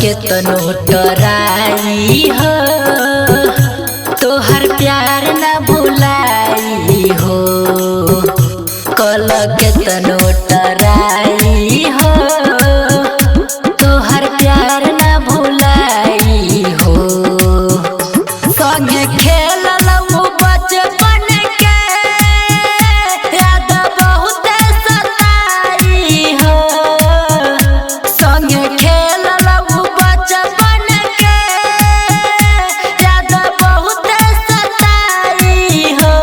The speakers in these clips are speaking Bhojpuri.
के तनो टराई हो तोहर प्यार न भुलाई हो कल के तनो टराई हो तोहर प्यार न भुलाई हो संगे खेलल बचपन के याद बहुत सताई हो संगे खेलल बचपन के याद बहुत सताई हो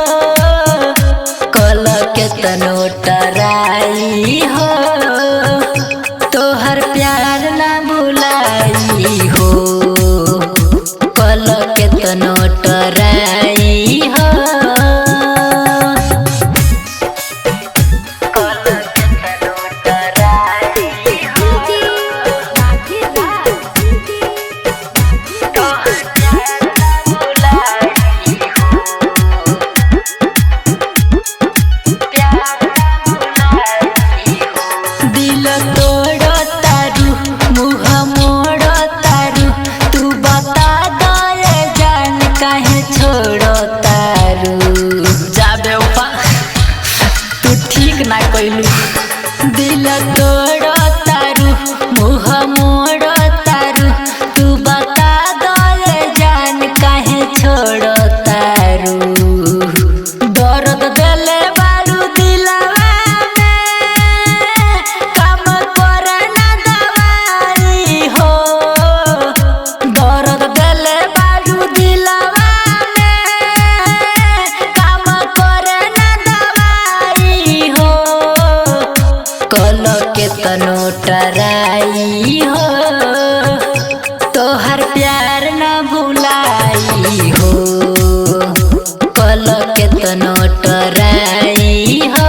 कल के तनो टराई हो तोहर प्यार न भुलाई हो कल के तनो टराई हो दिल तोड़ो तारू मुँह मोड़ो तारू तू बता दे जान काहे छोड़ो तारू जाबे उपा तू ठीक ना कइलू दिल तोड़ो तारू मुँह मोड़ो तारू तू बता दे जान काहे छोड़ो तारू दर्द देले बारू दिलवा काम करे ना दवाई हो दर्द देले बारू दिलवा काम करे ना दवाई हो कल के तनो टराई हो तोहर प्यार न भुलाई हो कल के तनो टराई हो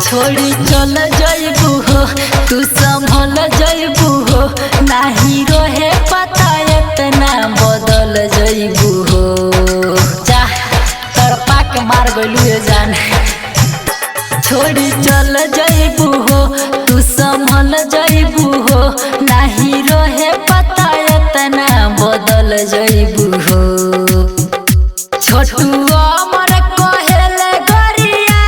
छोड़ी चल जइबू हो तू संभल जइबू हो नाही रहे पता इतना बदल जइबू हो जा तड़पा के मार गइलू ये जान छोड़ी चल जइबू हो तू संभल जइबू हो नाही रहे पता इतना बदल जइबू हो छोटू अमर कहेले गरिया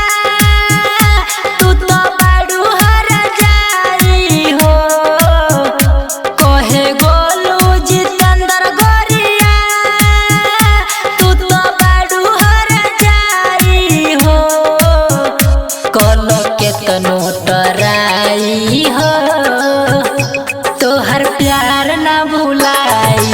तू तो बाड़ू हर जाई हो कहे गोलू जितेंद्र गरिया तू तो बाड़ू हर जाई हो कल के तनो टराई हो तोहर प्यार न भुलाई